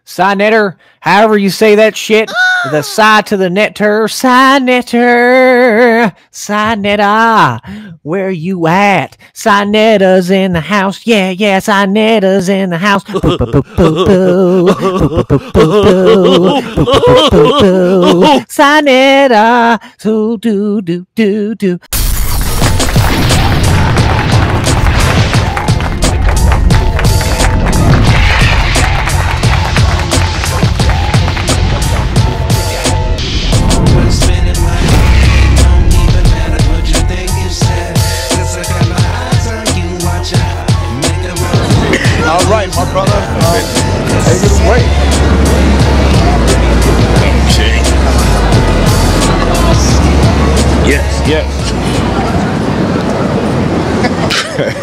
Signetter, however you say that shit. The side to the netter, Signetter, where you at? Signetta's in the house, yeah, Signetta's in the house. Signetta, do. All right, my brother. Take it away. Okay. Yes.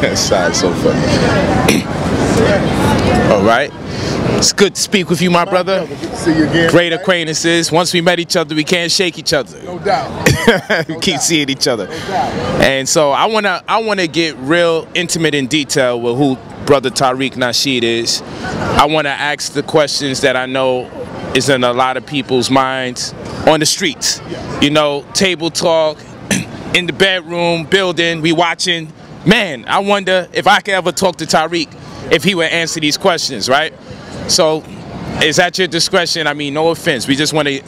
That sounds so funny. All right. It's good to speak with you, my brother. Good to see you again. Great acquaintances. Once we met each other, we can't shake each other. No doubt. We keep seeing each other. No doubt. And so I wanna get real intimate in detail with who Brother Tariq Nasheed is. I wanna ask the questions that I know is in a lot of people's minds on the streets. You know, table talk, in the bedroom, building, we watching. Man, I wonder if I could ever talk to Tariq, if he would answer these questions, right? So, it's at your discretion. I mean, no offense. We just want to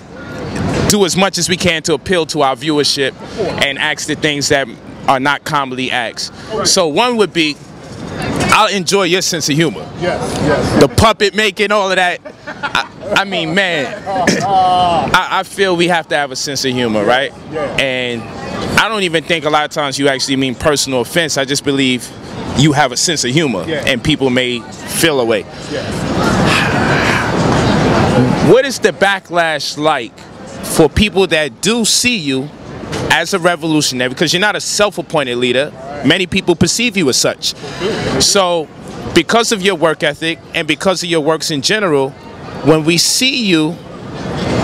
do as much as we can to appeal to our viewership and ask the things that are not commonly asked. So one would be, I'll enjoy your sense of humor. Yes. The puppet making, all of that. I mean, man, I feel we have to have a sense of humor, right? And I don't even think a lot of times you actually mean personal offense. I just believe you have a sense of humor, and people may feel away. What is the backlash like for people that do see you as a revolutionary? Because you're not a self-appointed leader. Many people perceive you as such. So, because of your work ethic and because of your works in general, when we see you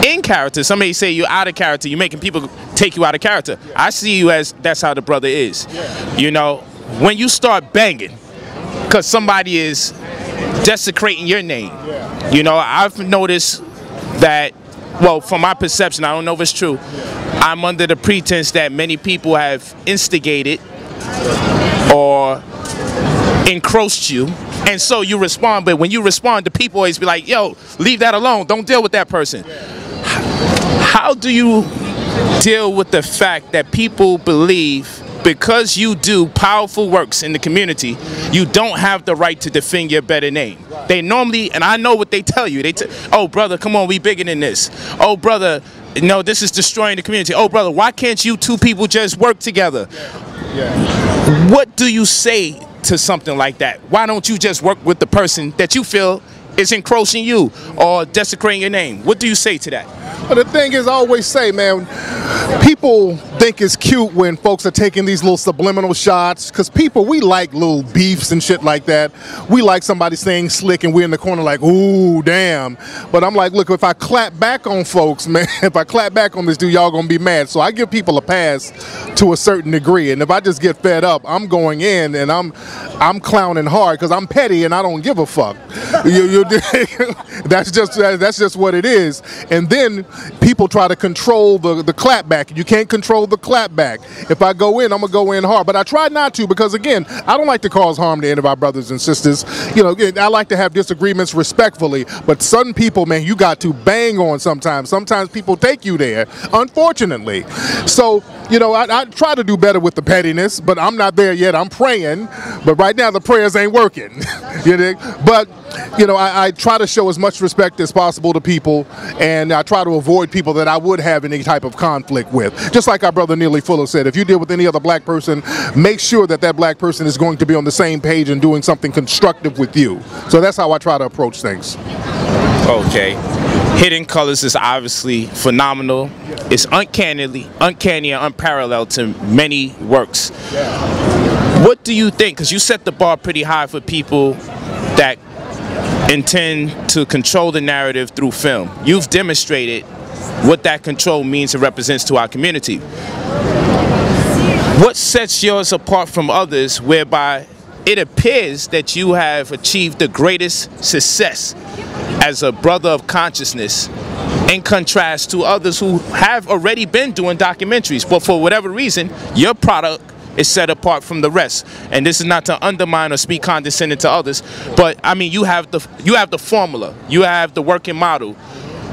in character, somebody say you're out of character, you're making people take you out of character. I see you as that's how the brother is. You know, when you start banging, because somebody is desecrating your name, you know, I've noticed that, well, from my perception, I don't know if it's true, I'm under the pretense that many people have instigated or encroached you, and so you respond. But when you respond, the people always be like, yo, leave that alone, don't deal with that person. How do you deal with the fact that people believe because you do powerful works in the community, you don't have the right to defend your better name? They normally, and I know what they tell you, oh brother, come on, we bigger than this. Oh brother, no, this is destroying the community. Oh brother, why can't you two people just work together? What do you say to something like that? Why don't you just work with the person that you feel is encroaching you or desecrating your name? What do you say to that? Well, the thing is, I always say, man, people think it's cute when folks are taking these little subliminal shots, because people, we like little beefs and shit like that. We like somebody saying slick and we're in the corner like, ooh, damn. But I'm like, look, if I clap back on folks, man, if I clap back on this dude, y'all gonna be mad. So I give people a pass to a certain degree. And if I just get fed up, I'm going in and I'm clowning hard because I'm petty and I don't give a fuck. That's just what it is. And then people try to control the clap back. You can't control the clap back. If I go in, I'm gonna go in hard. But I try not to, because again, I don't like to cause harm to any of our brothers and sisters. You know, I like to have disagreements respectfully. But some people, man, you got to bang on sometimes. Sometimes people take you there, unfortunately. So, you know, I try to do better with the pettiness, but I'm not there yet. I'm praying, but right now the prayers ain't working. You know? But, you know, I try to show as much respect as possible to people, and I try to avoid people that I would have any type of conflict with. Just like our brother Neely Fuller said, if you deal with any other black person, make sure that that black person is going to be on the same page and doing something constructive with you. So that's how I try to approach things. Okay. Hidden Colors is obviously phenomenal. It's uncanny and unparalleled to many works. What do you think? Because you set the bar pretty high for people that intend to control the narrative through film. You've demonstrated what that control means and represents to our community. What sets yours apart from others, whereby it appears that you have achieved the greatest success as a brother of consciousness, in contrast to others who have already been doing documentaries, but for whatever reason, your product is set apart from the rest? And this is not to undermine or speak condescending to others, but I mean, you have the formula, you have the working model.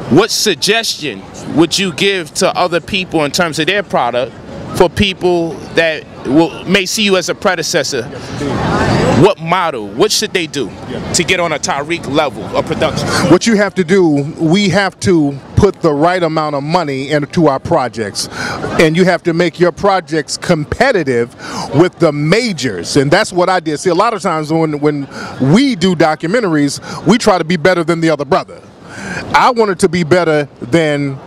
What suggestion would you give to other people in terms of their product for people that may see you as a predecessor? What model, what should they do to get on a Tariq level of production? What you have to do, we have to put the right amount of money into our projects, and you have to make your projects competitive with the majors, and that's what I did. See, a lot of times when we do documentaries, we try to be better than the other brother. I wanted to be better than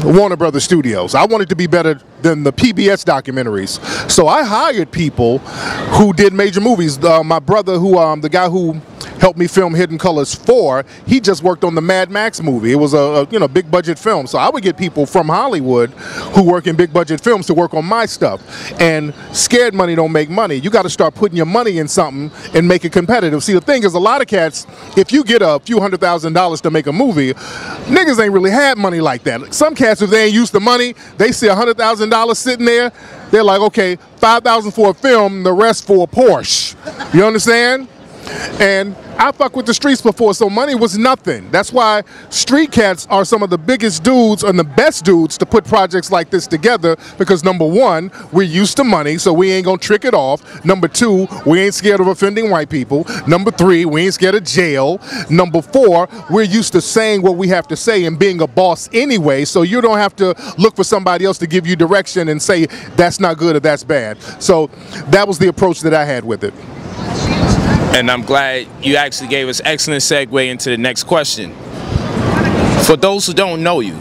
Warner Brothers Studios. I wanted to be better than the PBS documentaries. So I hired people who did major movies. My brother, the guy who helped me film Hidden Colors 4, he just worked on the Mad Max movie. It was a big budget film. So I would get people from Hollywood who work in big budget films to work on my stuff. And scared money don't make money. You got to start putting your money in something and make it competitive. See, the thing is, a lot of cats, if you get a few $100,000 to make a movie, niggas ain't really had money like that. Some cats, if they ain't used to money, they see $100,000 sitting there, they're like, okay, $5,000 for a film, the rest for a Porsche. You understand? And I fucked with the streets before, so money was nothing. That's why street cats are some of the biggest dudes and the best dudes to put projects like this together, because number one, we're used to money, so we ain't gonna trick it off. Number two, we ain't scared of offending white people. Number three, we ain't scared of jail. Number four, we're used to saying what we have to say and being a boss anyway, so you don't have to look for somebody else to give you direction and say that's not good or that's bad. So that was the approach that I had with it. And I'm glad you actually gave us excellent segue into the next question. For those who don't know you,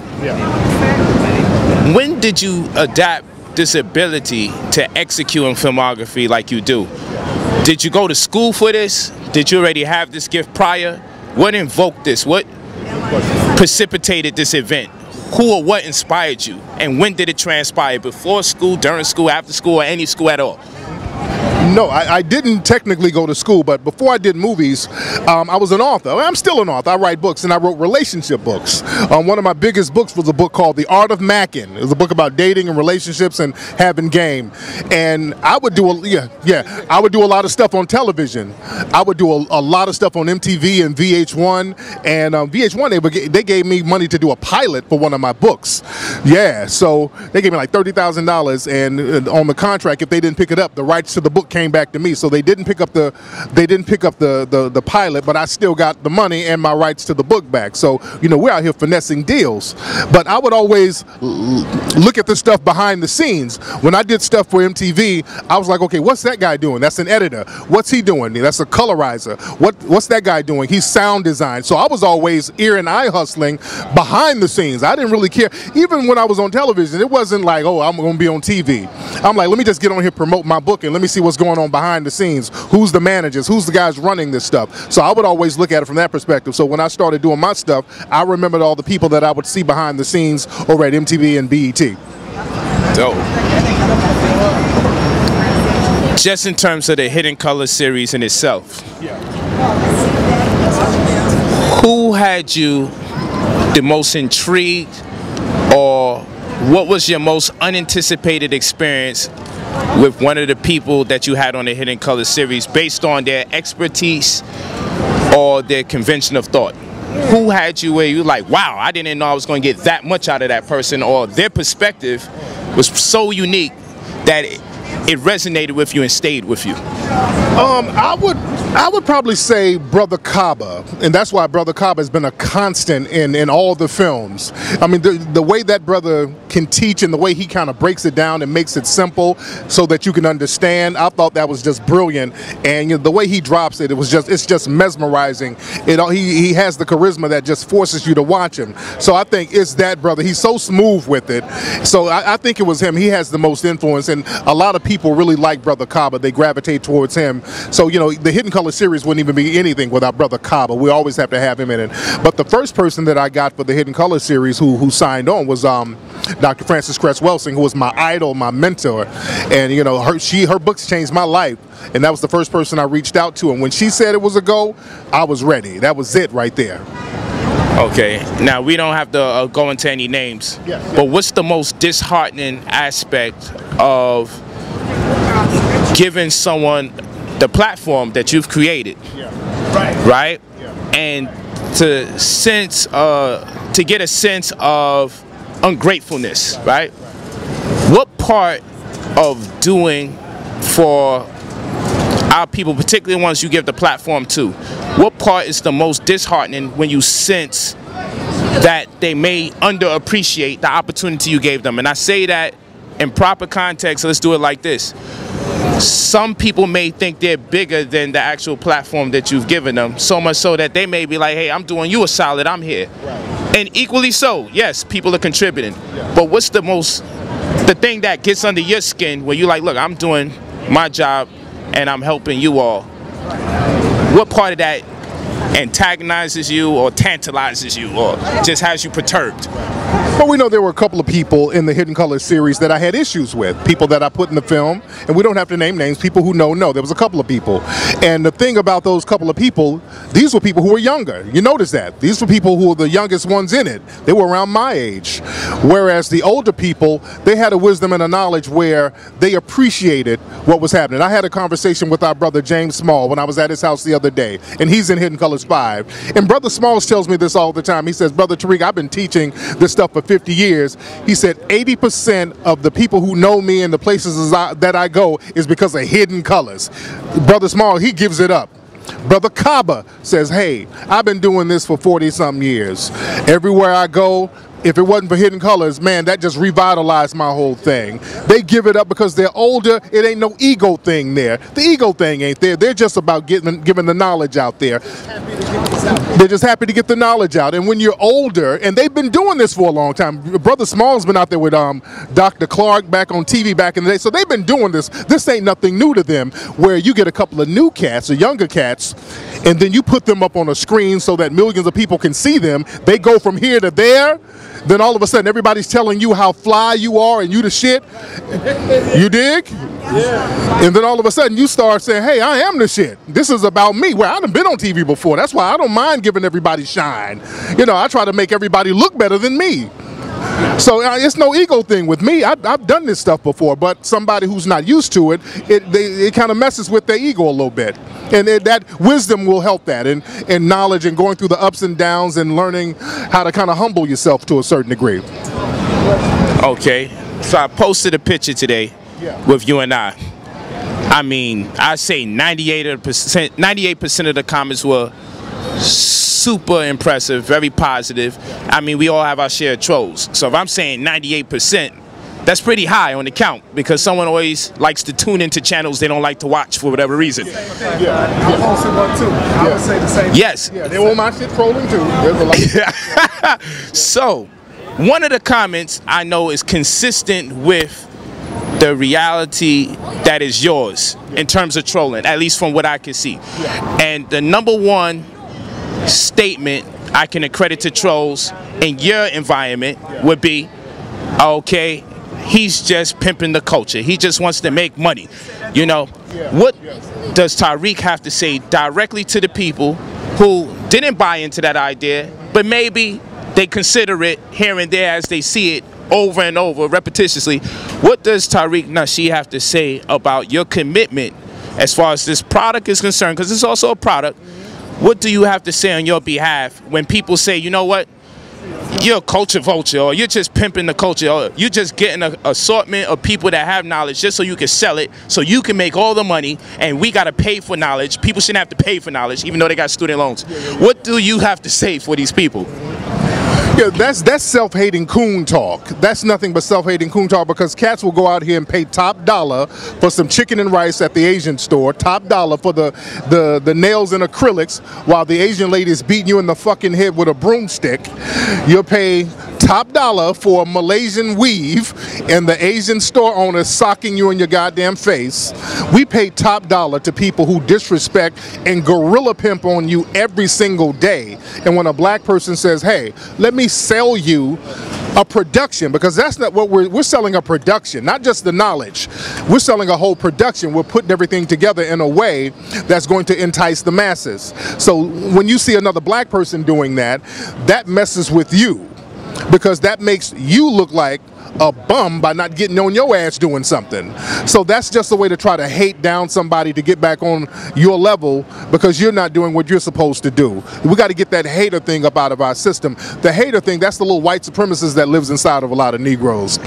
when did you adapt this ability to execute in filmography like you do? Did you go to school for this? Did you already have this gift prior? What invoked this? What precipitated this event? Who or what inspired you? And when did it transpire? Before school, during school, after school, or any school at all? No, I didn't technically go to school, but before I did movies, I was an author. I'm still an author. I write books, and I wrote relationship books. One of my biggest books was a book called The Art of Macking. It was a book about dating and relationships and having game. And I would do I would do a lot of stuff on television. I would do a lot of stuff on MTV and VH1. And VH1, they gave me money to do a pilot for one of my books. Yeah, so they gave me like $30,000, and on the contract, if they didn't pick it up, the rights to the book came back to me. So they didn't pick up the pilot, but I still got the money and my rights to the book back. So we're out here finessing deals. But I would always look at the stuff behind the scenes. When I did stuff for MTV, I was like, okay, what's that guy doing? That's an editor. What's he doing? That's a colorizer. What's that guy doing? He's sound design. So I was always ear and eye hustling behind the scenes. I didn't really care. Even when I was on television, it wasn't like, oh, I'm going to be on TV. I'm like, let me just get on here, promote my book, and let me see what's going on behind the scenes. Who's the managers? Who's the guys running this stuff? So I would always look at it from that perspective. So when I started doing my stuff, I remembered all the people that I would see behind the scenes over at MTV and BET. Dope. Just in terms of the Hidden Colors series in itself, who had you the most intrigued, or what was your most unanticipated experience with one of the people that you had on the Hidden Colors series based on their expertise or their convention of thought? Who had you where you like, wow, I didn't know I was going to get that much out of that person, or their perspective was so unique that it resonated with you and stayed with you? I would probably say Brother Kaba, and that's why Brother Kaba has been a constant in all the films. I mean, the way that brother can teach and the way he kind of breaks it down and makes it simple so that you can understand, I thought that was just brilliant. And the way he drops it, it's just mesmerizing. He has the charisma that just forces you to watch him. So I think it's that brother. He's so smooth with it. So I think it was him. He has the most influence, and a lot of people really like Brother Kaba. They gravitate towards him, So, you know, the Hidden Color series wouldn't even be anything without Brother Kaba. We always have to have him in it. But the first person that I got for the Hidden Color series who signed on was Dr. Frances Cress Welsing, who was my idol, my mentor. And, you know, her books changed my life. And that was the first person I reached out to. And when she said it was a go, I was ready. That was it right there. Okay, now we don't have to go into any names, but what's the most disheartening aspect of giving someone the platform that you've created, right? And to get a sense of ungratefulness, right? What part of doing for our people, particularly ones you give the platform to, what part is the most disheartening when you sense that they may underappreciate the opportunity you gave them? And I say that in proper context. Let's do it like this. Some people may think they're bigger than the actual platform that you've given them, so much so that they may be like, hey, I'm doing you a solid, I'm here. And equally so, yes, people are contributing. But what's the thing that gets under your skin where you're like, look, I'm doing my job and I'm helping you all? What part of that antagonizes you or tantalizes you or just has you perturbed? Well, we know there were a couple of people in the Hidden Color series that I had issues with, people that I put in the film, and we don't have to name names, people who know, there was a couple of people. And the thing about those couple of people, these were people who were younger. You notice that. These were people who were the youngest ones in it. They were around my age. Whereas the older people, they had a wisdom and a knowledge where they appreciated what was happening. I had a conversation with our brother James Small when I was at his house the other day, and he's in Hidden Colors 5. And Brother Smalls tells me this all the time. He says, Brother Tariq, I've been teaching this stuff for 50 years. He said 80% of the people who know me and the places that I go is because of Hidden Colors. Brother Small, he gives it up. Brother Kaba says, hey, I've been doing this for 40-something years. Everywhere I go, if it wasn't for Hidden Colors, man, that just revitalized my whole thing. They give it up because they're older. It ain't no ego thing there. The ego thing ain't there. They're just about giving the knowledge out there. They're just happy to get the knowledge out. And when you're older, and they've been doing this for a long time. Brother Small's been out there with Dr. Clark back on TV back in the day. So they've been doing this. This ain't nothing new to them, where you get a couple of new cats or younger cats, and then you put them up on a screen so that millions of people can see them. They go from here to there. Then all of a sudden everybody's telling you how fly you are and you the shit. You dig? Yeah. And then all of a sudden you start saying, hey, I am the shit. This is about me. Well, I done been on TV before. That's why I don't mind giving everybody shine. You know, I try to make everybody look better than me. So it's no ego thing with me. I've done this stuff before, but somebody who's not used to it, it kind of messes with their ego a little bit. And that wisdom will help that, and knowledge, and going through the ups and downs and learning how to kind of humble yourself to a certain degree. Okay, so I posted a picture today with you and I. I mean, I say 98% of the comments were super impressive, very positive. I mean, we all have our share of trolls. So if I'm saying 98%, that's pretty high on the count, because someone always likes to tune into channels they don't like to watch for whatever reason. Yeah, I posted one too. I would say the same. Yes. Yeah, they want my shit trolling too. There's a lot. So, one of the comments I know is consistent with the reality that is yours in terms of trolling, at least from what I can see. And the number one statement I can accredit to trolls in your environment would be, okay, he's just pimping the culture. He just wants to make money. You know, what does Tariq have to say directly to the people who didn't buy into that idea, but maybe they consider it here and there as they see it over and over repetitiously? What does Tariq Nasheed have to say about your commitment as far as this product is concerned? Because it's also a product. What do you have to say on your behalf when people say, you know what, you're a culture vulture, or you're just pimping the culture, or you're just getting an assortment of people that have knowledge just so you can sell it, so you can make all the money, and we got to pay for knowledge. People shouldn't have to pay for knowledge, even though they got student loans. What do you have to say for these people? Yeah, that's self-hating coon talk. That's nothing but self-hating coon talk, because cats will go out here and pay top dollar for some chicken and rice at the Asian store, top dollar for the nails and acrylics, while the Asian lady is beating you in the fucking head with a broomstick. You'll pay top dollar for a Malaysian weave and the Asian store owner socking you in your goddamn face. We pay top dollar to people who disrespect and gorilla pimp on you every single day. And when a black person says, hey, let me sell you a production, because that's not what we're selling, a production, not just the knowledge. We're selling a whole production. We're putting everything together in a way that's going to entice the masses. So when you see another black person doing that, that messes with you, because that makes you look like a bum by not getting on your ass doing something. So that's just a way to try to hate down somebody to get back on your level because you're not doing what you're supposed to do. We got to get that hater thing up out of our system. The hater thing, that's the little white supremacist that lives inside of a lot of Negroes.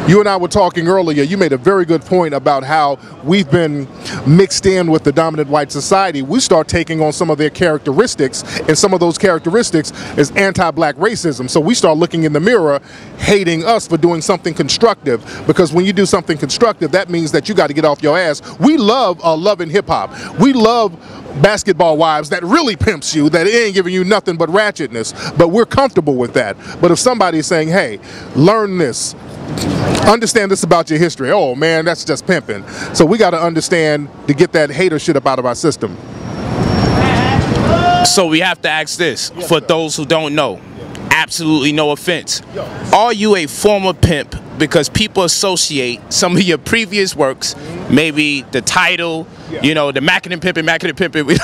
You and I were talking earlier, you made a very good point about how we've been mixed in with the dominant white society. We start taking on some of their characteristics, and some of those characteristics is anti-black racism. So we start looking in the mirror, hating us for doing something constructive, because when you do something constructive, that means that you got to get off your ass. We love love and hip-hop. We love basketball wives that really pimps you, that ain't giving you nothing but ratchetness, but we're comfortable with that. But if somebody is saying, hey, learn this, understand this about your history, oh man, that's just pimping. So we got to understand to get that hater shit up out of our system. So we have to ask this, for those who don't know. Absolutely no offense. Are you a former pimp? Because people associate some of your previous works, maybe the title, you know, the Mackin' and Pimpin', Mackin' and Pimpin'.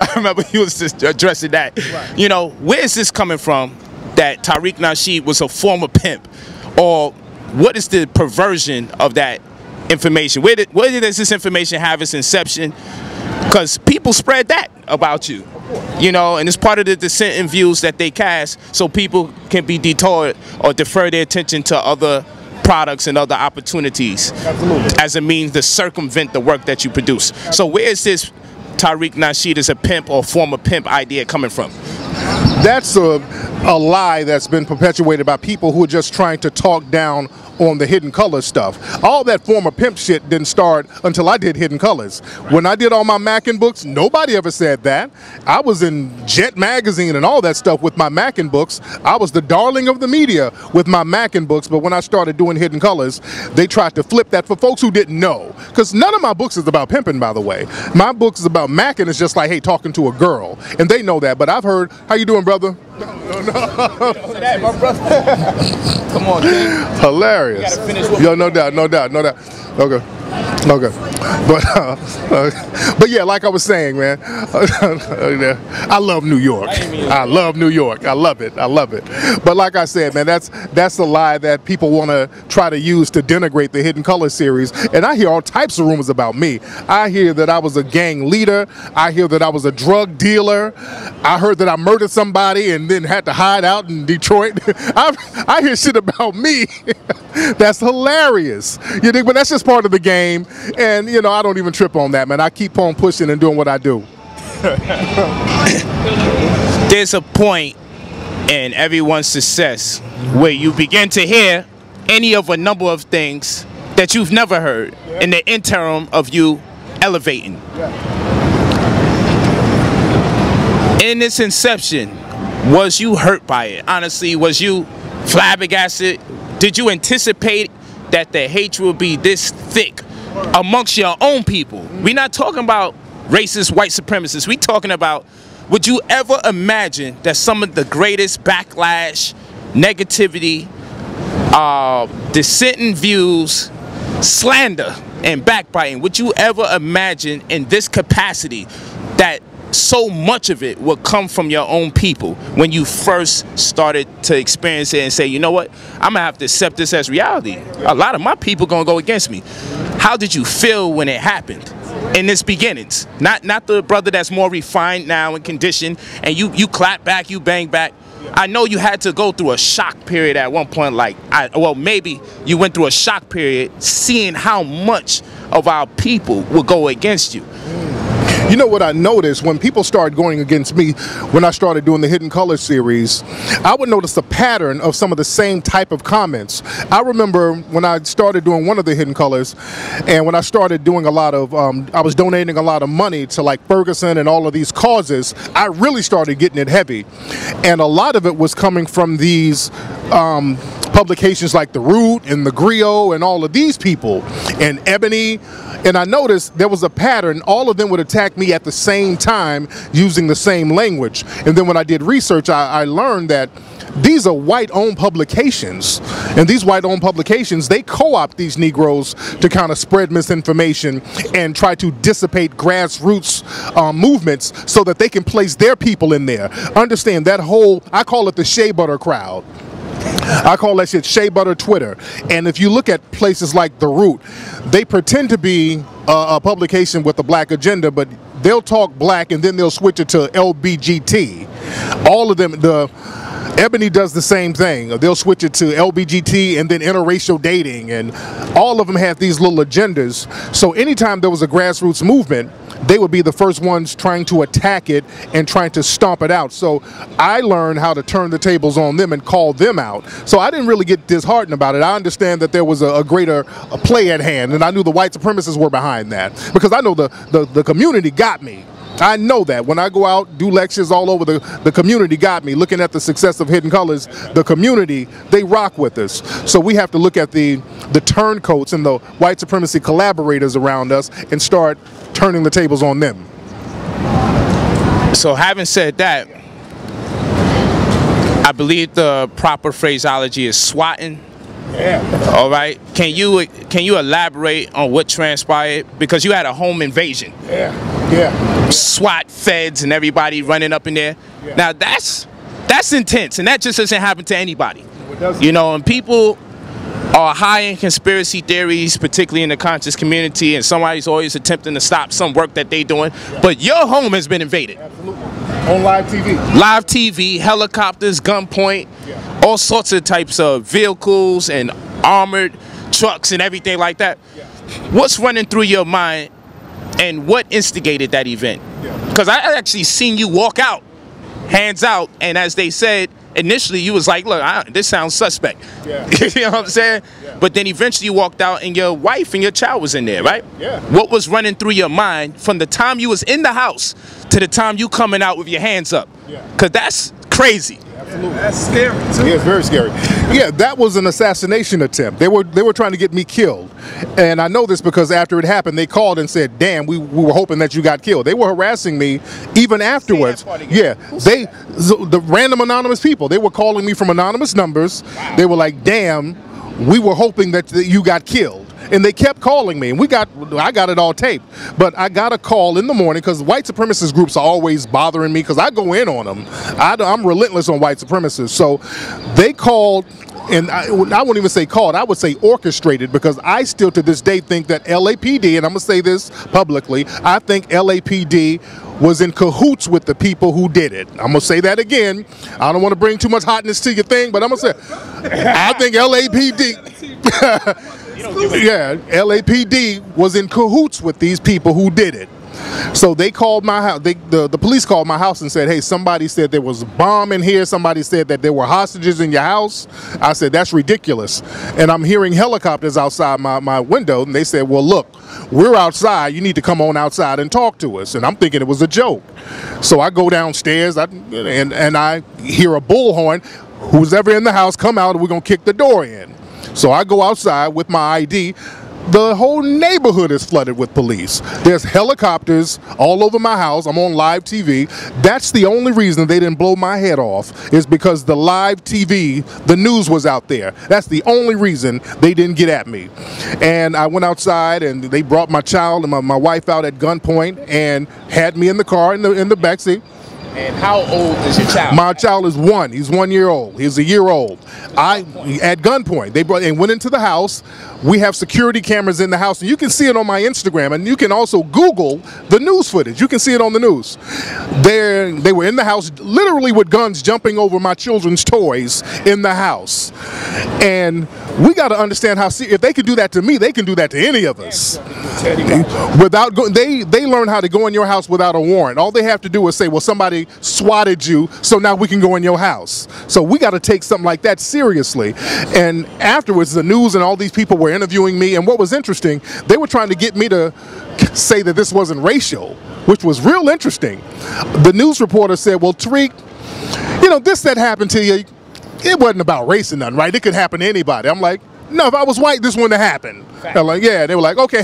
I remember he was just addressing that. You know, where is this coming from that Tariq Nasheed was a former pimp? Or what is the perversion of that information? Where does this information have its inception? Because people spread that about you, you know, and it's part of the dissenting views that they cast, so people can be detoured or defer their attention to other products and other opportunities. Absolutely. As a means to circumvent the work that you produce. So where is this Tariq Nasheed as a pimp or former pimp idea coming from? That's a lie that's been perpetuated by people who are just trying to talk down on the Hidden Colors stuff. All that former pimp shit didn't start until I did Hidden Colors. When I did all my Mackin' books, nobody ever said that. I was in Jet magazine and all that stuff with my Mackin' books. I was the darling of the media with my Mackin' books, but when I started doing Hidden Colors, they tried to flip that for folks who didn't know. Because none of my books is about pimping, by the way. My books is about Mackin'. It's just like, hey, talking to a girl. And they know that, but I've heard, how you doing, brother? No. Come on, King. Hilarious. Yo, no doubt. Okay. But yeah, like I was saying, man, I love New York. I love New York. I love it. But like I said, man, that's a lie that people want to try to use to denigrate the Hidden Colors series. And I hear all types of rumors about me. I hear that I was a gang leader. I hear that I was a drug dealer. I heard that I murdered somebody and then had to hide out in Detroit. I hear shit about me. That's hilarious. You think? But that's just part of the game. And, you know, I don't even trip on that, man. I keep on pushing and doing what I do. There's a point in everyone's success where you begin to hear any of a number of things that you've never heard in the interim of you elevating. In its inception, was you hurt by it? Honestly, was you flabbergasted? Did you anticipate that the hatred would be this thick amongst your own people? We're not talking about racist white supremacists. We're talking about, would you ever imagine that some of the greatest backlash, negativity, dissenting views, slander, and backbiting, would you ever imagine in this capacity that so much of it will come from your own people when you first started to experience it and say, you know what, I'm gonna have to accept this as reality. A lot of my people gonna go against me. How did you feel when it happened in its beginnings? Not the brother that's more refined now and conditioned, and you clap back, you bang back. I know you had to go through a shock period at one point, well, maybe you went through a shock period seeing how much of our people will go against you. You know what I noticed when people started going against me when I started doing the Hidden Colors series, I would notice a pattern of some of the same type of comments. I remember when I started doing one of the Hidden Colors, and when I started doing a lot of, I was donating a lot of money to like Ferguson and all of these causes, I really started getting it heavy. And a lot of it was coming from these publications like The Root and The Griot and all of these people and Ebony. And I noticed there was a pattern. All of them would attack me at the same time using the same language. And then when I did research, I learned that these are white-owned publications. And these white-owned publications, they co-opt these Negroes to kind of spread misinformation and try to dissipate grassroots movements so that they can place their people in there. Understand that whole, I call it the shea butter crowd. I call that shit shea butter Twitter. And if you look at places like The Root, they pretend to be a publication with a black agenda, but they'll talk black and then they'll switch it to LBGT. All of them, Ebony does the same thing. They'll switch it to LBGT and then interracial dating, and all of them have these little agendas. So anytime there was a grassroots movement, they would be the first ones trying to attack it and trying to stomp it out. So I learned how to turn the tables on them and call them out. So I didn't really get disheartened about it. I understand that there was a greater play at hand, and I knew the white supremacists were behind that because I know the community got me. I know that when I go out, do lectures all over, the community got me. Looking at the success of Hidden Colors, the community, they rock with us. So we have to look at the turncoats and the white supremacy collaborators around us and start turning the tables on them. So having said that, I believe the proper phraseology is swatting. Yeah. All right. Can you elaborate on what transpired? Because you had a home invasion. Yeah. Yeah. SWAT, feds, and everybody running up in there. Yeah. Now that's intense, and that just doesn't happen to anybody. You know, and people are high in conspiracy theories, particularly in the conscious community, and somebody's always attempting to stop some work that they're doing. Yeah. But your home has been invaded. Absolutely. On live TV. Live TV, helicopters, gunpoint, yeah. All sorts of types of vehicles and armored trucks and everything like that. Yeah. What's running through your mind, and what instigated that event? Because I actually seen you walk out, hands out, and as they said, initially you was like, look, this sounds suspect. Yeah. You know what I'm saying? Yeah. But then eventually you walked out and your wife and your child was in there, right? Yeah. What was running through your mind from the time you was in the house to the time you coming out with your hands up? Yeah. Because that's crazy. Absolutely. That's scary too. Yeah, it's very scary. Yeah, that was an assassination attempt. They were trying to get me killed. And I know this because after it happened, they called and said, damn, we were hoping that you got killed. They were harassing me even afterwards. Yeah, the random anonymous people, they were calling me from anonymous numbers. Wow. They were like, damn, we were hoping that you got killed. And they kept calling me, and I got it all taped. But I got a call in the morning because white supremacist groups are always bothering me because I go in on them. I'm relentless on white supremacists. So they called, and I wouldn't even say called, I would say orchestrated, because I still to this day think that LAPD, and I'm going to say this publicly, I think LAPD was in cahoots with the people who did it. I'm going to say that again. I don't want to bring too much hotness to your thing, but I'm going to say, I think LAPD... Yeah, LAPD was in cahoots with these people who did it. So they called my house. The police called my house and said, hey, somebody said there was a bomb in here. Somebody said that there were hostages in your house. I said, that's ridiculous. And I'm hearing helicopters outside my window. And they said, well, look, we're outside. You need to come on outside and talk to us. And I'm thinking it was a joke. So I go downstairs and I hear a bullhorn. Who's ever in the house, come out and we're going to kick the door in. So I go outside with my ID. The whole neighborhood is flooded with police. There's helicopters all over my house. I'm on live TV. That's the only reason they didn't blow my head off, is because the live TV, the news was out there. That's the only reason they didn't get at me. And I went outside and they brought my child and my wife out at gunpoint and had me in the car in the backseat. And how old is your child? My child is 1. He's 1 year old. He's a year old. At gunpoint. They brought and went into the house. We have security cameras in the house, and you can see it on my Instagram, and you can also Google the news footage. You can see it on the news. They were in the house, literally with guns jumping over my children's toys in the house. And we got to understand how if they can do that to me, they can do that to any of us. They learn how to go in your house without a warrant. All they have to do is say, well, somebody swatted you, so now we can go in your house. So we got to take something like that seriously. And afterwards, the news and all these people were interviewing me, and what was interesting, they were trying to get me to say that this wasn't racial, which was real interesting. The news reporter said, well, Tariq, you know, this that happened to you, it wasn't about race or nothing, right? It could happen to anybody. I'm like, no, if I was white, this wouldn't have happened. I'm like, yeah. They were like, okay,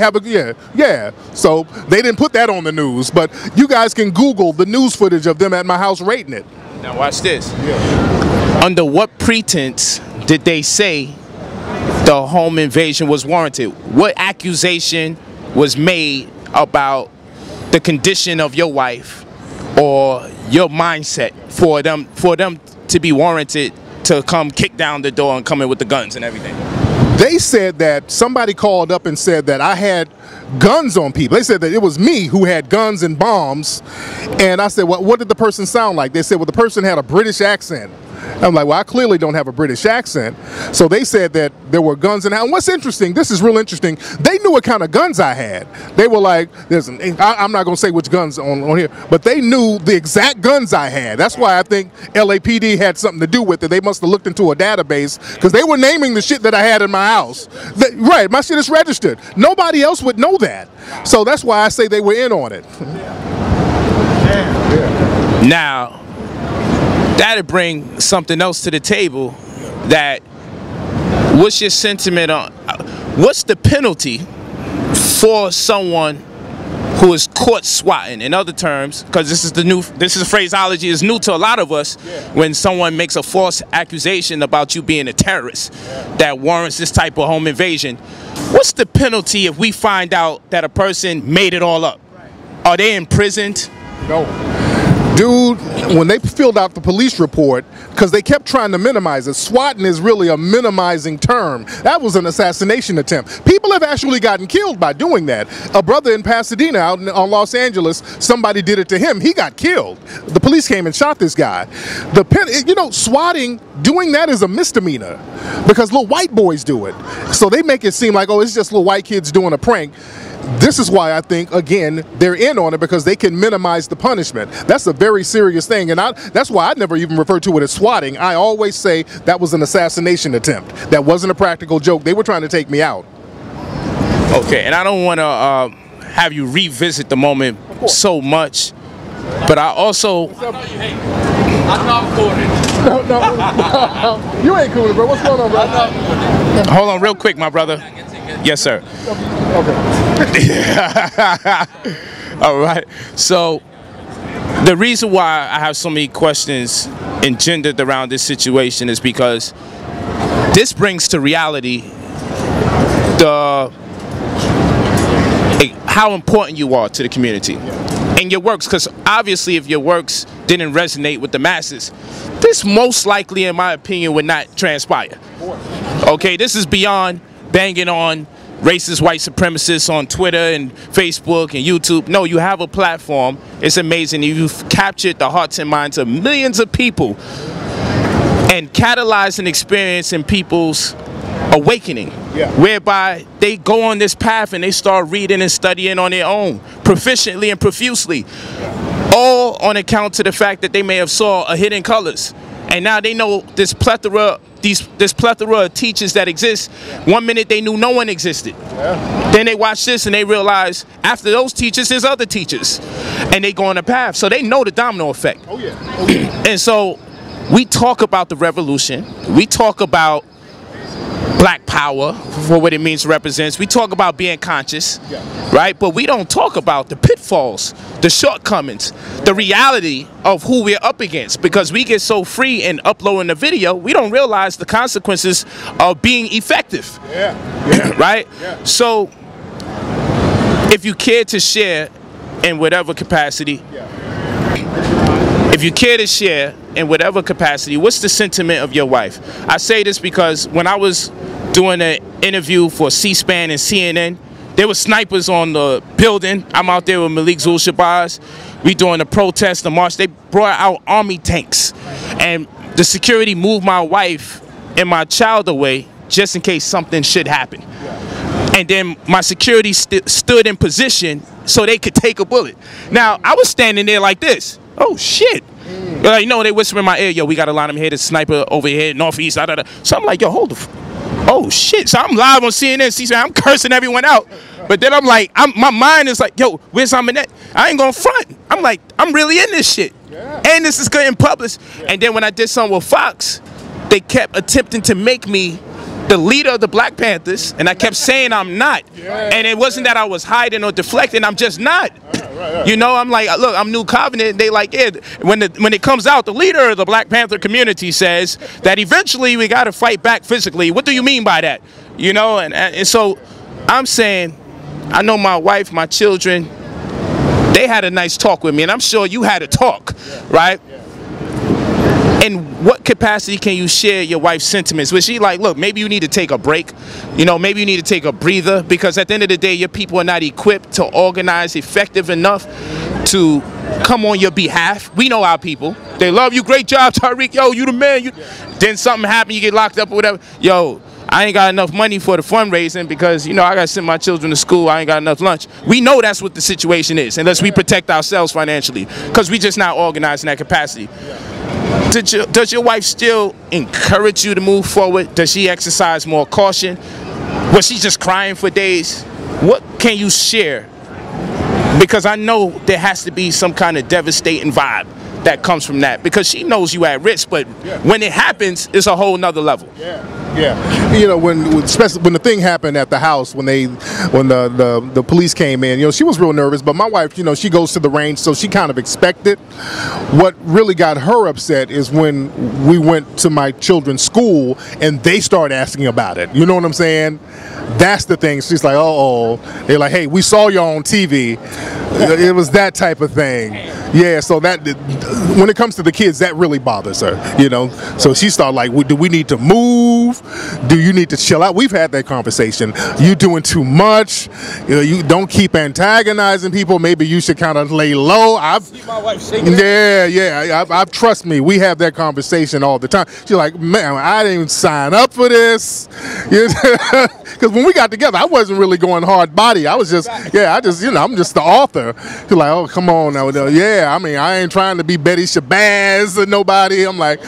yeah. So they didn't put that on the news, but you guys can Google the news footage of them at my house rating it. Now watch this. Yeah. Under what pretense did they say the home invasion was warranted? What accusation was made about the condition of your wife or your mindset for them to be warranted to come kick down the door and come in with the guns and everything? They said that somebody called up and said that I had guns on people. They said that it was me who had guns and bombs. And I said, well, what did the person sound like? They said, well, the person had a British accent. I'm like, well, I clearly don't have a British accent. So they said that there were guns in the house. And what's interesting, this is real interesting, they knew what kind of guns I had. They were like, I'm not going to say which guns on here, but they knew the exact guns I had. That's why I think LAPD had something to do with it. They must have looked into a database because they were naming the shit that I had in my house. Right, my shit is registered. Nobody else would know that. So that's why I say they were in on it. Now, that'd bring something else to the table. That what's your sentiment on what's the penalty for someone who is caught swatting? In other terms, because this is a phraseology is new to a lot of us. When someone makes a false accusation about you being a terrorist that warrants this type of home invasion, what's the penalty if we find out that a person made it all up? Are they imprisoned? No. Dude, when they filled out the police report, because they kept trying to minimize it, swatting is really a minimizing term. That was an assassination attempt. People have actually gotten killed by doing that. A brother in Pasadena out on Los Angeles, somebody did it to him. He got killed. The police came and shot this guy. Swatting, doing that is a misdemeanor because little white boys do it. So they make it seem like, oh, it's just little white kids doing a prank. This is why I think, again, they're in on it because they can minimize the punishment. That's a very serious thing, and that's why I never even refer to it as swatting. I always say that was an assassination attempt. That wasn't a practical joke. They were trying to take me out. Okay, and I don't want to have you revisit the moment so much, but I also... I'm not recording. No. You ain't cool, bro. What's going on, bro? Hold on real quick, my brother. Yes, sir. Okay. All right. So the reason why I have so many questions engendered around this situation is because this brings to reality how important you are to the community and your works, because obviously if your works didn't resonate with the masses, this most likely, in my opinion, would not transpire. Okay, this is beyond banging on racist white supremacists on Twitter and Facebook and YouTube. No, you have a platform. It's amazing. You've captured the hearts and minds of millions of people and catalyzed an experience in people's awakening, whereby they go on this path and they start reading and studying on their own, proficiently and profusely, all on account to the fact that they may have saw a hidden colors. And now they know this plethora of teachers that exist. 1 minute they knew no one existed. Then they watch this and they realize after those teachers, there's other teachers. And they go on a path. So they know the domino effect. And so we talk about the revolution. We talk about black power for what it means to represent. We talk about being conscious, right? But we don't talk about the pitfalls, the shortcomings, the reality of who we're up against, because we get so free in uploading the video, we don't realize the consequences of being effective, right? So if you care to share in whatever capacity, what's the sentiment of your wife? I say this because when I was doing an interview for C-SPAN and CNN, there were snipers on the building. I'm out there with Malik Zul-Shabazz. We doing a protest, the march. They brought out army tanks. And the security moved my wife and my child away just in case something should happen. And then my security stood in position so they could take a bullet. Now, I was standing there like this. Oh, shit. Like, you know, they whisper in my ear, yo, we got a line of here, the sniper over here, northeast, da, da, da. So I'm like, yo, hold the oh, shit. So I'm live on CNN, C-SPAN, I'm cursing everyone out. But then I'm like, my mind is like, yo, where's Aminette? I ain't gonna front. I'm like, I'm really in this shit. And this is getting published. And then when I did something with Fox, they kept attempting to make me the leader of the Black Panthers, and I kept saying I'm not. And it wasn't that I was hiding or deflecting, I'm just not. You know, I'm like, look, I'm New Covenant. They like, yeah, when it comes out, the leader of the Black Panther community says that eventually we got to fight back physically. What do you mean by that? You know, and so I'm saying, I know my wife, my children, they had a nice talk with me, and I'm sure you had a talk, right? In what capacity can you share your wife's sentiments? Was she like, look, maybe you need to take a break, you know, maybe you need to take a breather, because at the end of the day, your people are not equipped to organize effective enough to come on your behalf. We know our people. They love you. Great job, Tariq. Yo, you the man. Then something happened, you get locked up or whatever. Yo, I ain't got enough money for the fundraising because, you know, I got to send my children to school. I ain't got enough lunch. We know that's what the situation is, unless we protect ourselves financially, because we just not organized in that capacity. Does your wife still encourage you to move forward? Does she exercise more caution? Was she just crying for days? What can you share? Because I know there has to be some kind of devastating vibe that comes from that, because she knows you at risk, but when it happens, it's a whole nother level. Yeah, you know, especially when the thing happened at the house, when the police came in, you know, she was real nervous. But my wife, you know, she goes to the range, so she kind of expected. What really got her upset is when we went to my children's school and they started asking about it. You know what I'm saying? That's the thing. She's like, oh, they're like, hey, we saw you on TV. It was that type of thing. Yeah, so that, when it comes to the kids, that really bothers her, you know. So she started like, do we need to move? Do you need to chill out? We've had that conversation. You doing too much. You know, you don't keep antagonizing people. Maybe you should kind of lay low. See my wife shaking. I've trust me. We have that conversation all the time. She's like, man, I didn't even sign up for this. Because when we got together, I wasn't really going hard body. I was just, you know, I'm just the author. She's like, oh, come on now. Yeah, I mean, I ain't trying to be Betty Shabazz or nobody. I'm like,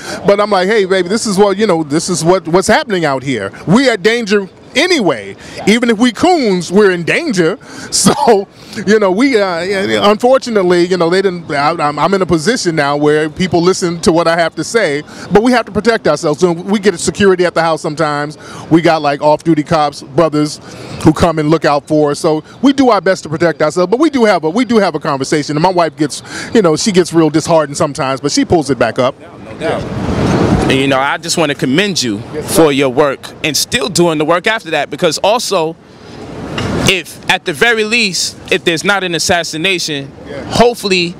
hey, baby, this is what, you know, this is what's happening out here. We are danger anyway. Even if we coons, we're in danger. So, you know, we unfortunately, you know, they didn't. I'm in a position now where people listen to what I have to say, but we have to protect ourselves. So we get security at the house sometimes. We got like off-duty cops, brothers, who come and look out for us. So we do our best to protect ourselves. But we do have a conversation. And my wife gets, you know, she gets real disheartened sometimes, but she pulls it back up. No doubt. And, you know, I just want to commend you for your work and still doing the work after that, because also, if at the very least, if there's not an assassination, hopefully,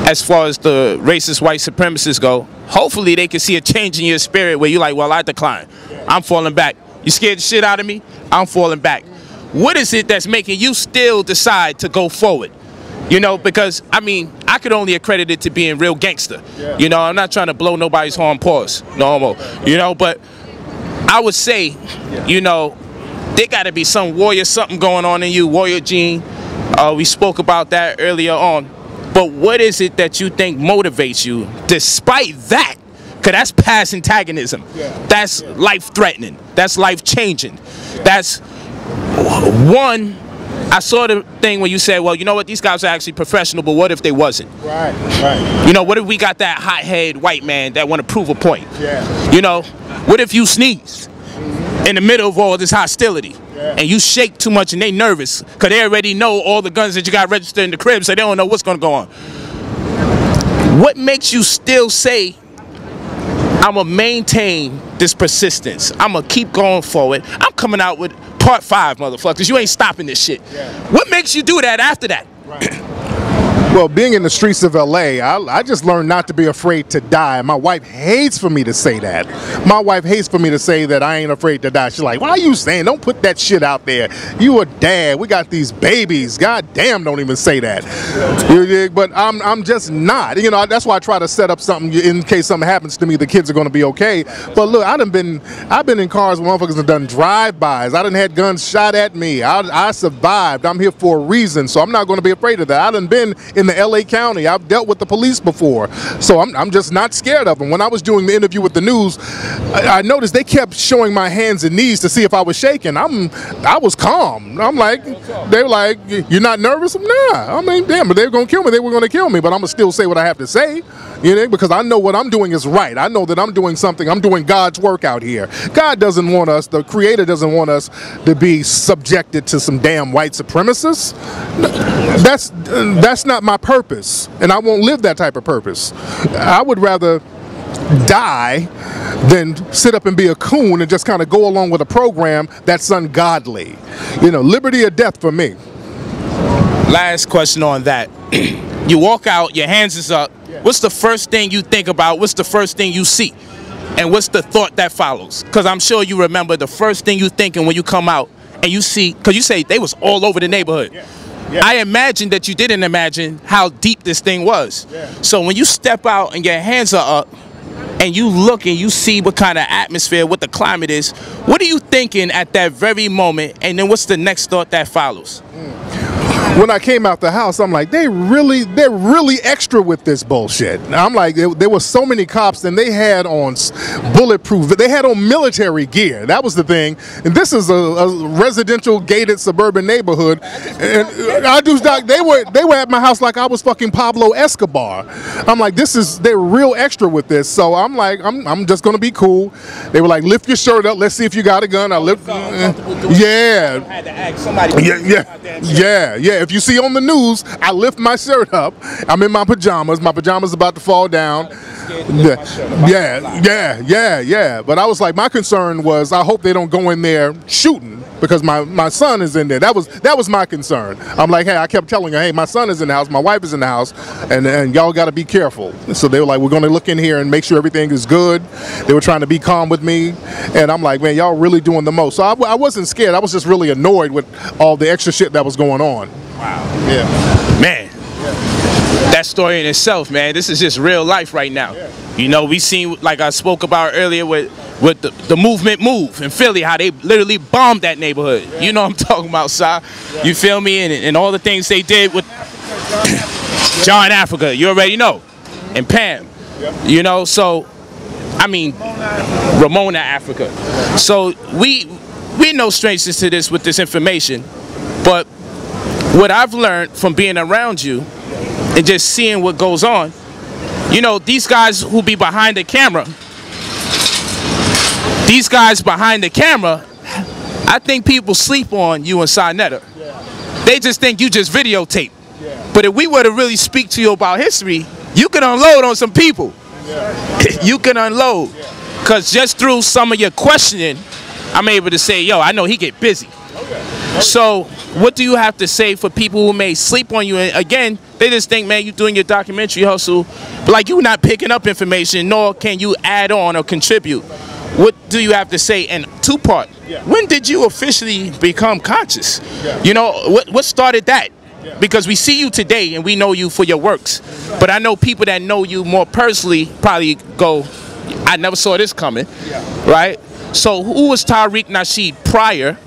as far as the racist white supremacists go, hopefully they can see a change in your spirit where you're like, well, I decline. I'm falling back. You scared the shit out of me? I'm falling back. What is it that's making you still decide to go forward? You know, because, I mean, I could only accredit it to being real gangster. You know, I'm not trying to blow nobody's horn, pause, no more. You know, but I would say, you know, there got to be some warrior something going on in you, warrior gene. We spoke about that earlier on. But what is it that you think motivates you despite that? Because that's past antagonism. That's life-threatening. That's life-changing. That's one. I saw the thing when you said, well, you know what, these guys are actually professional, but what if they wasn't? Right. You know, what if we got that hot-head white man that want to prove a point? You know, what if you sneeze in the middle of all this hostility and you shake too much and they nervous because they already know all the guns that you got registered in the crib, so they don't know what's going to go on? What makes you still say, I'm going to maintain this persistence, I'm going to keep going forward, I'm coming out with part 5, motherfuckers, you ain't stopping this shit? What makes you do that after that? Well, being in the streets of LA, I just learned not to be afraid to die. My wife hates for me to say that. My wife hates for me to say that I ain't afraid to die. She's like, why are you saying? Don't put that shit out there. You a dad. We got these babies. God damn, don't even say that. But I'm just not. You know, that's why I try to set up something in case something happens to me. The kids are going to be okay. But look, I've been in cars where motherfuckers have done drive-bys. I done had guns shot at me. I survived. I'm here for a reason, so I'm not going to be afraid of that. I done been in the LA County. I've dealt with the police before, so I'm just not scared of them. When I was doing the interview with the news, I noticed they kept showing my hands and knees to see if I was shaking. I was calm. I'm like, they were like, you're not nervous? Nah. I mean, damn, but they were gonna kill me. They were gonna kill me, but I'm gonna still say what I have to say. You know, because I know what I'm doing is right. I know that I'm doing something. I'm doing God's work out here. God doesn't want us, the Creator doesn't want us to be subjected to some damn white supremacists. That's not my purpose, and I won't live that type of purpose. I would rather die than sit up and be a coon and just kind of go along with a program that's ungodly. You know, liberty or death for me. Last question on that. You walk out, your hands is up. What's the first thing you think about? What's the first thing you see? And what's the thought that follows? Because I'm sure you remember the first thing you thinking when you come out and you see, because you say they was all over the neighborhood. Yeah. I imagine that you didn't imagine how deep this thing was. Yeah. So when you step out and your hands are up and you look and you see what kind of atmosphere, what the climate is, what are you thinking at that very moment? And then what's the next thought that follows? When I came out the house, I'm like, they're really extra with this bullshit. I'm like, there were so many cops, and they had on bulletproof, they had on military gear. That was the thing. And this is a residential gated suburban neighborhood. And they were at my house like I was fucking Pablo Escobar. I'm like, they're real extra with this. So I'm like, I'm just gonna be cool. They were like, lift your shirt up, let's see if you got a gun. I lift, yeah. If you see on the news, I lift my shirt up. I'm in my pajamas. My pajamas about to fall down. Yeah. But I was like, my concern was, I hope they don't go in there shooting, because my son is in there. That was my concern. I'm like, hey, I kept telling her, hey, my son is in the house, my wife is in the house, and y'all got to be careful. So they were like, we're going to look in here and make sure everything is good. They were trying to be calm with me, and I'm like, man, y'all really doing the most. So I wasn't scared. I was just really annoyed with all the extra shit that was going on. Wow. Yeah. Man. That story in itself, man, this is just real life right now. Yeah. You know, we seen, like I spoke about earlier with the movement Move in Philly, how they literally bombed that neighborhood. Yeah. You know what I'm talking about, Si? Yeah. You feel me? And all the things they did with John Africa, you already know. And Pam. Yeah. You know, so, I mean, Ramona Africa. So we're no strangers to this with this information, but what I've learned from being around you and just seeing what goes on, you know, these guys who be behind the camera, I think people sleep on you and Sinetta. Yeah. They just think you just videotape. Yeah. But if we were to really speak to you about history, you can unload on some people. Yeah. You can unload. Because just through some of your questioning, I'm able to say, yo, I know he get busy. Okay. So what do you have to say for people who may sleep on you? And again, they just think, man, you doing your documentary hustle, but like you're not picking up information, nor can you add on or contribute. What do you have to say? And two-part, when did you officially become conscious? Yeah. You know, what started that? Yeah. Because we see you today and we know you for your works, but I know people that know you more personally probably go, I never saw this coming, right? So who was Tariq Nasheed prior?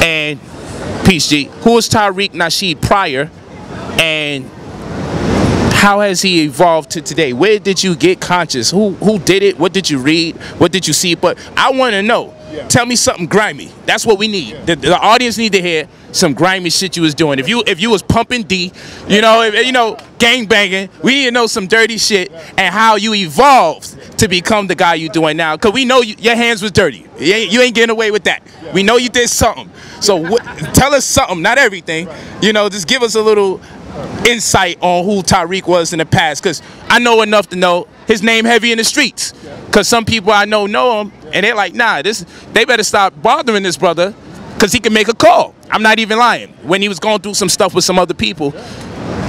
And Peace G, who was Tariq Nasheed prior, and how has he evolved to today? Where did you get conscious? Who did it? What did you read? What did you see? But I want to know. Yeah. Tell me something grimy. That's what we need. Yeah. The audience need to hear some grimy shit you was doing. If you was pumping D, you know, gang banging, we need to know some dirty shit and how you evolved to become the guy you doing now. Cause we know your hands was dirty. You ain't getting away with that. Yeah. We know you did something. So tell us something, not everything. You know, just give us a little insight on who Tariq was in the past. Cause I know enough to know his name heavy in the streets. Cause some people I know him, and they're like, nah, they better stop bothering this brother, cause he can make a call. I'm not even lying. When he was going through some stuff with some other people,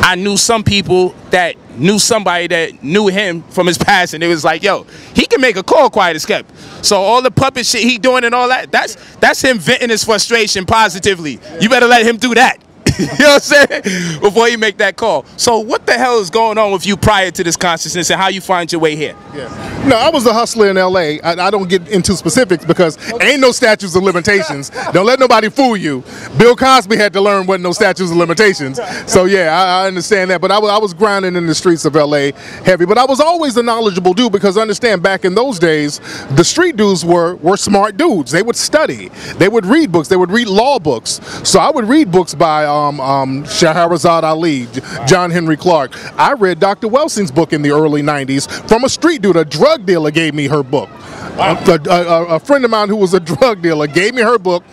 I knew some people that knew somebody that knew him from his past, and it was like, yo, he can make a call, quiet as kept. So all the puppet shit he doing and all that, that's him venting his frustration positively. You better let him do that. You know what I'm saying? Before you make that call. So what the hell is going on with you prior to this consciousness, and how you find your way here? Yeah. No, I was a hustler in L.A. I don't get into specifics because ain't no statutes of limitations. Don't let nobody fool you. Bill Cosby had to learn what no statutes of limitations. So yeah, I understand that. But I was grinding in the streets of L.A. heavy. But I was always a knowledgeable dude, because understand, back in those days, the street dudes were smart dudes. They would study. They would read books. They would read law books. So I would read books by Shahrazad Ali, John Henry Clark. I read Dr. Welsing's book in the early 90s from a street dude. A drug dealer gave me her book. A friend of mine who was a drug dealer gave me her book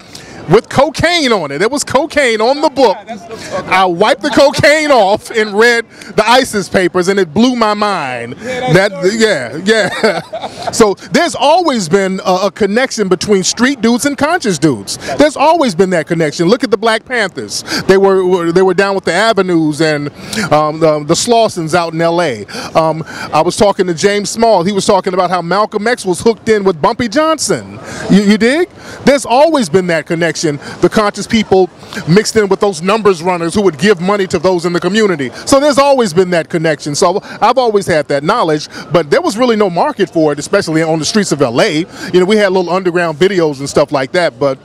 with cocaine on it. There was cocaine on the book. I wiped the cocaine off and read the ISIS papers, and it blew my mind. So there's always been a connection between street dudes and conscious dudes. There's always been that connection. Look at the Black Panthers. They were down with the Avenues and the Slausons out in L.A. I was talking to James Small. He was talking about how Malcolm X was hooked in with Bumpy Johnson. You dig? There's always been that connection. The conscious people mixed in with those numbers runners who would give money to those in the community. So there's always been that connection. So I've always had that knowledge, but there was really no market for it, especially on the streets of LA. You know, we had little underground videos and stuff like that, but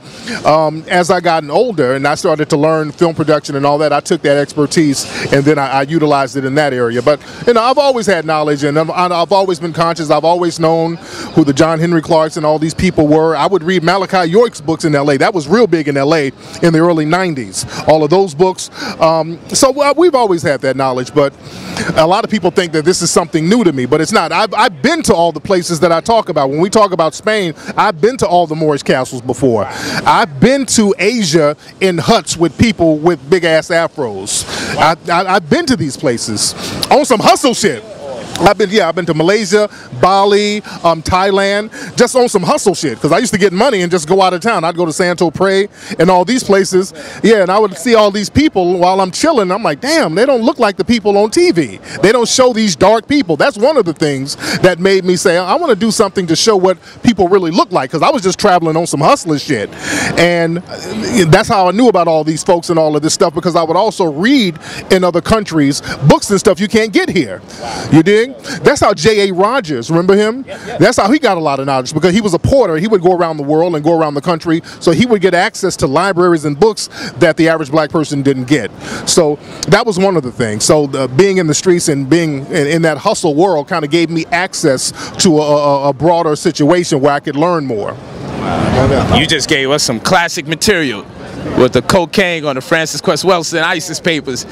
as I gotten older and I started to learn film production and all that, I took that expertise and then I utilized it in that area. But you know, I've always had knowledge, and I've always been conscious. I've always known who the John Henry Clarks and all these people were. I would read Malachi York's books in LA. That was real big in LA in the early 90s. All of those books. So we've always had that knowledge, but a lot of people think that this is something new to me, but it's not. I've been to all the places that I talk about. When we talk about Spain, I've been to all the Moorish castles before. I've been to Asia in huts with people with big ass afros. I've been to these places on some hustle shit. I've been to Malaysia, Bali, Thailand, just on some hustle shit, because I used to get money and just go out of town. I'd go to Santo Pre and all these places, and I would see all these people while I'm chilling. I'm like, damn, they don't look like the people on TV. They don't show these dark people. That's one of the things that made me say, I want to do something to show what people really look like, because I was just traveling on some hustler shit. And that's how I knew about all these folks and all of this stuff, because I would also read in other countries books and stuff you can't get here. You dig? That's how J.A. Rogers, remember him? That's how he got a lot of knowledge, because he was a porter. He would go around the world and go around the country, so he would get access to libraries and books that the average black person didn't get. So that was one of the things. So being in the streets and being in that hustle world kind of gave me access to a broader situation where I could learn more. You just gave us some classic material with the cocaine on the Francis Quest Welsing ISIS papers.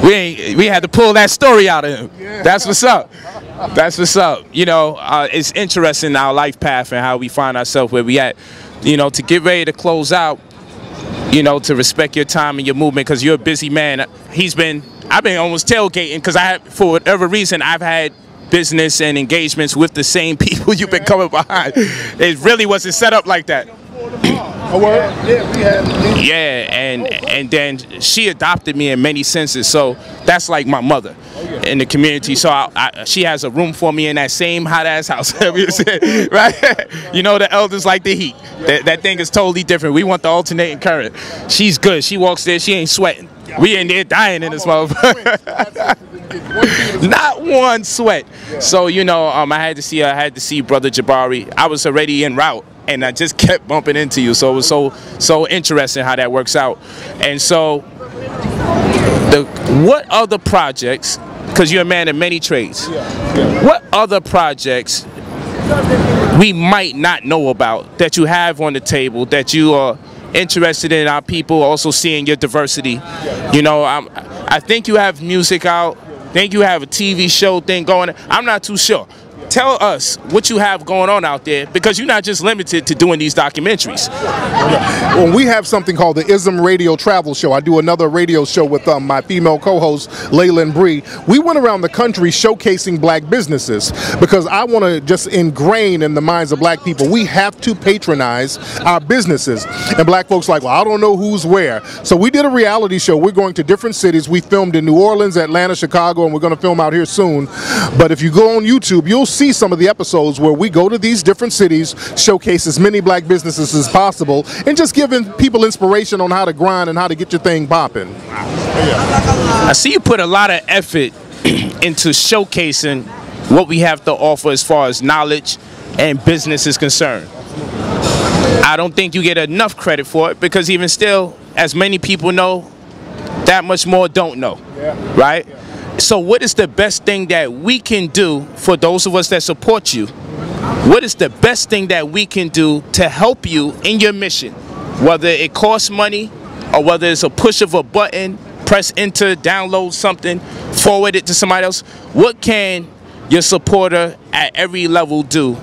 We had to pull that story out of him. That's what's up. That's what's up. You know, it's interesting our life path and how we find ourselves where we at. You know, to get ready to close out, you know, to respect your time and your movement, because you're a busy man. I've been almost tailgating, because for whatever reason, I've had business and engagements with the same people you've been coming behind. It really wasn't set up like that. And then she adopted me in many senses, so that's like my mother in the community. So she has a room for me in that same hot ass house, right? You know, the elders like the heat. That thing is totally different. We want the alternating current. She's good. She walks there, she ain't sweating. We in there dying in this motherfucker. Not one sweat. So, you know, I had to see her. I had to see Brother Jabari. I was already en route, and I just kept bumping into you. So it was so interesting how that works out. And so, what other projects, because you're a man of many trades, what other projects we might not know about that you have on the table, that you are interested in our people, also seeing your diversity? You know, I think you have music out. I think you have a TV show thing going. I'm not too sure. Tell us what you have going on out there, because you're not just limited to doing these documentaries. Well, we have something called the ISM Radio Travel Show. I do another radio show with my female co-host, Layla Bree. We went around the country showcasing black businesses, because I want to just ingrain in the minds of black people, we have to patronize our businesses. And black folks like, well, I don't know who's where. So we did a reality show. We're going to different cities. We filmed in New Orleans, Atlanta, Chicago, and we're going to film out here soon. But if you go on YouTube, you'll see some of the episodes where we go to these different cities, showcase as many black businesses as possible, and just giving people inspiration on how to grind and how to get your thing popping. I see you put a lot of effort into showcasing what we have to offer as far as knowledge and business is concerned. I don't think you get enough credit for it, because even still, as many people know, that much more don't know, right? So what is the best thing that we can do for those of us that support you? What is the best thing that we can do to help you in your mission? Whether it costs money, or whether it's a push of a button, press enter, download something, forward it to somebody else. What can your supporter at every level do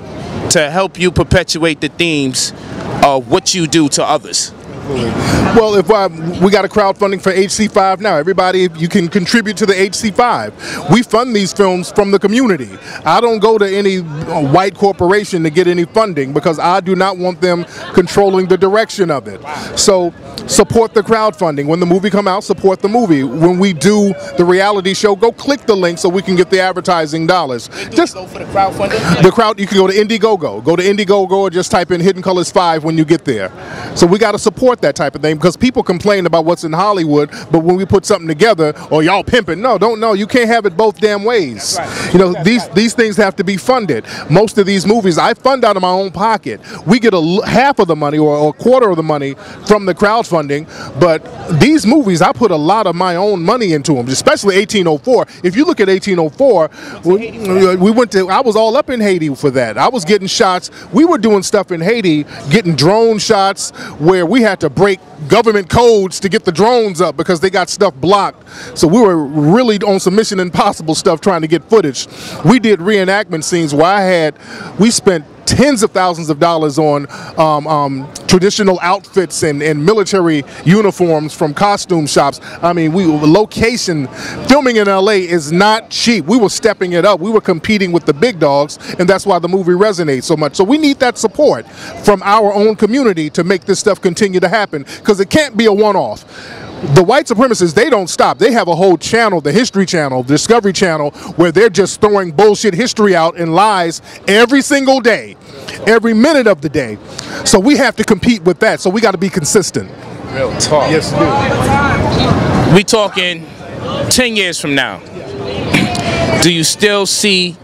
to help you perpetuate the themes of what you do to others? Well, if we got a crowdfunding for HC5 now. Everybody, you can contribute to the HC5. We fund these films from the community. I don't go to any white corporation to get any funding because I do not want them controlling the direction of it. So support the crowdfunding. When the movie come out, support the movie. When we do the reality show, go click the link so we can get the advertising dollars. Just go for the crowdfunding? You can go to Indiegogo. Go to Indiegogo or just type in Hidden Colors 5 when you get there. So we got to support that type of thing because people complain about what's in Hollywood, but when we put something together, oh, y'all pimping. No, don't know. You can't have it both damn ways. Right. You know, these things have to be funded. Most of these movies I fund out of my own pocket. We get half of the money or a quarter of the money from the crowdfunding, but these movies I put a lot of my own money into them, especially 1804. If you look at 1804, we went to, I was all up in Haiti for that. I was getting shots. We were doing stuff in Haiti, getting drone shots where we had to break government codes to get the drones up because they got stuff blocked. So we were really on some Mission Impossible stuff trying to get footage. We did reenactment scenes where we spent tens of thousands of dollars on traditional outfits and military uniforms from costume shops. I mean, filming in LA is not cheap. We were stepping it up. We were competing with the big dogs, and that's why the movie resonates so much. So we need that support from our own community to make this stuff continue to happen, because it can't be a one-off. The white supremacists, they don't stop. They have a whole channel, the History Channel, the Discovery Channel, where they're just throwing bullshit history out and lies every single day, every minute of the day. So we have to compete with that. So we got to be consistent. Real talk. Yes, dude. We talking 10 years from now. Do you still see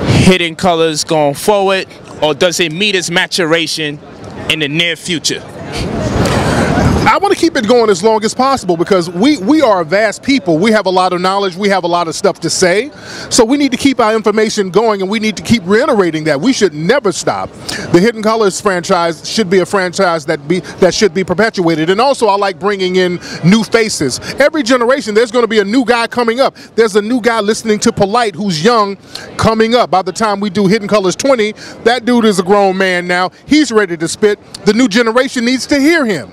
Hidden Colors going forward, or does it meet its maturation in the near future? I want to keep it going as long as possible because we are a vast people. We have a lot of knowledge. We have a lot of stuff to say. So we need to keep our information going, and we need to keep reiterating that. We should never stop. The Hidden Colors franchise should be a franchise that should be perpetuated. And also I like bringing in new faces. Every generation there's going to be a new guy coming up. There's a new guy listening to Polight who's young coming up. By the time we do Hidden Colors 20, that dude is a grown man now. He's ready to spit. The new generation needs to hear him.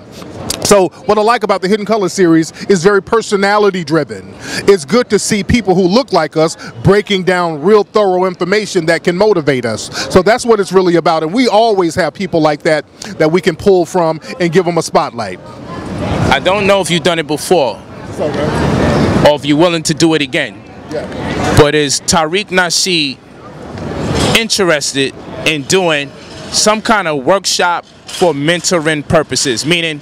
So what I like about the Hidden Colors series is very personality driven. It's good to see people who look like us breaking down real thorough information that can motivate us. So that's what it's really about. And we always have people like that we can pull from and give them a spotlight. I don't know if you've done it before, or if you're willing to do it again. Yeah. But is Tariq Nasheed interested in doing some kind of workshop for mentoring purposes, meaning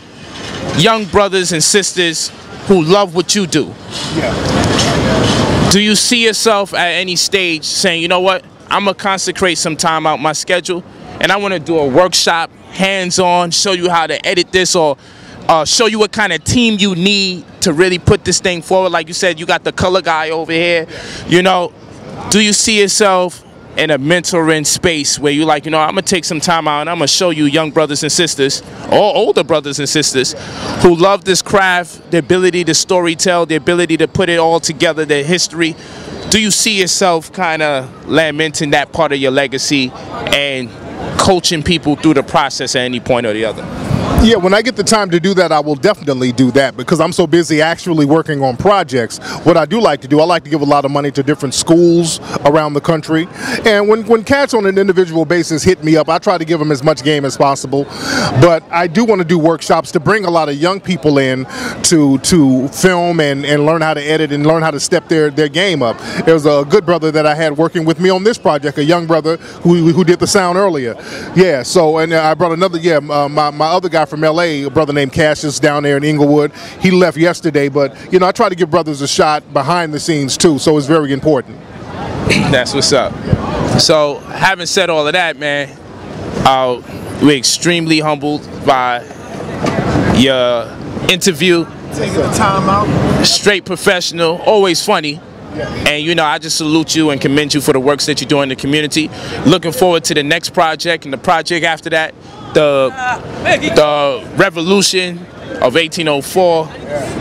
young brothers and sisters who love what you do? Yeah. Do you see yourself at any stage saying, you know what, I'm going to consecrate some time out my schedule and I want to do a workshop, hands-on, show you how to edit this, or show you what kind of team you need to really put this thing forward? Like you said, you got the color guy over here. You know, do you see yourself in a mentoring space where you're like, you know, I'm going to take some time out and I'm going to show you young brothers and sisters, or older brothers and sisters, who love this craft, the ability to storytell, the ability to put it all together, their history? Do you see yourself kind of lamenting that part of your legacy and coaching people through the process at any point or the other? Yeah, when I get the time to do that, I will definitely do that, because I'm so busy actually working on projects. What I do like to do, I like to give a lot of money to different schools around the country. And when cats on an individual basis hit me up, I try to give them as much game as possible. But I do want to do workshops to bring a lot of young people in to film and learn how to edit and learn how to step their game up. There was a good brother that I had working with me on this project, a young brother who did the sound earlier. Yeah, so, and I brought another, my other guy from LA, a brother named Cassius down there in Inglewood. He left yesterday, but you know, I try to give brothers a shot behind the scenes too, so it's very important. That's what's up. So having said all of that, man, we're extremely humbled by your interview. Taking the time out. Straight professional, always funny. And you know, I just salute you and commend you for the works that you do in the community. Looking forward to the next project and the project after that, the revolution of 1804.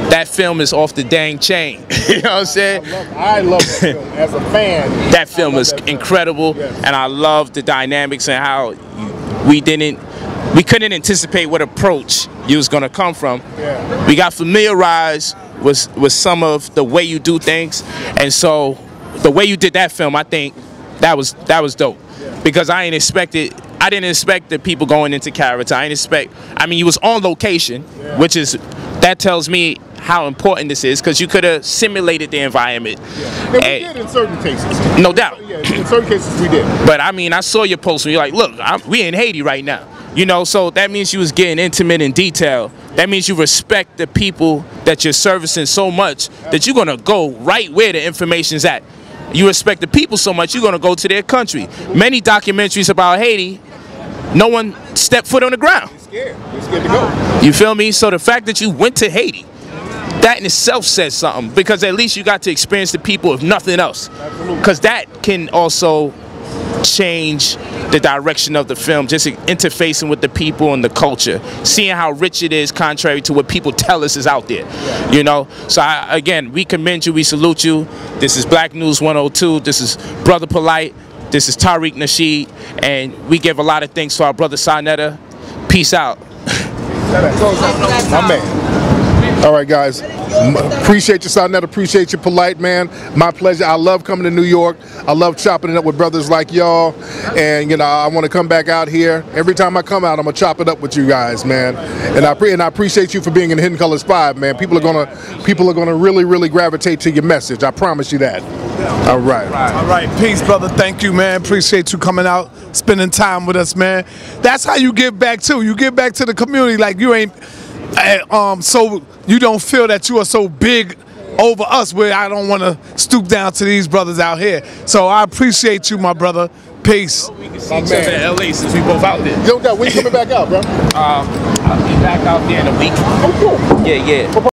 That film is off the dang chain. You know what I'm saying? I love that film as a fan. That film is incredible, and I love the dynamics and how we couldn't anticipate what approach you was gonna come from. We got familiarized with some of the way you do things, and so the way you did that film, I think that was dope, because I didn't expect the people going into character. I mean, you was on location, that tells me how important this is, because you could have simulated the environment. And we did in certain cases. No doubt. Yeah, in certain cases we did. But I mean, I saw your post and you're like, look, we in Haiti right now. You know, so that means you was getting intimate in detail. That means you respect the people that you're servicing so much that you're gonna go right where the information's at. You respect the people so much, you're gonna go to their country. Many documentaries about Haiti, no one stepped foot on the ground. They're scared to go. You feel me? So the fact that you went to Haiti, that in itself says something, because at least you got to experience the people, if nothing else. Because that can also change the direction of the film, just interfacing with the people and the culture, seeing how rich it is contrary to what people tell us is out there. You know, so again, we commend you, we salute you. This is Black News 102. This is Brother Polight. This is Tariq Nasheed, and we give a lot of thanks to our brother Sarnetta. Peace out. My man. All right, guys. Appreciate you, Sarnetta. Appreciate you, Polight, man. My pleasure. I love coming to New York. I love chopping it up with brothers like y'all. And, you know, I want to come back out here. Every time I come out, I'm going to chop it up with you guys, man. And I appreciate you for being in Hidden Colors 5, man. People are gonna really, really gravitate to your message. I promise you that. All right. All right. Peace, brother. Thank you, man. Appreciate you coming out, spending time with us, man. That's how you give back, too. You give back to the community like you ain't... so you don't feel that you are so big over us, where I don't want to stoop down to these brothers out here. So I appreciate you, my brother. Peace. We can see each other in LA since we both out there. Yo, when you coming back out, bro? I'll be back out there in a week. Oh, cool. Yeah.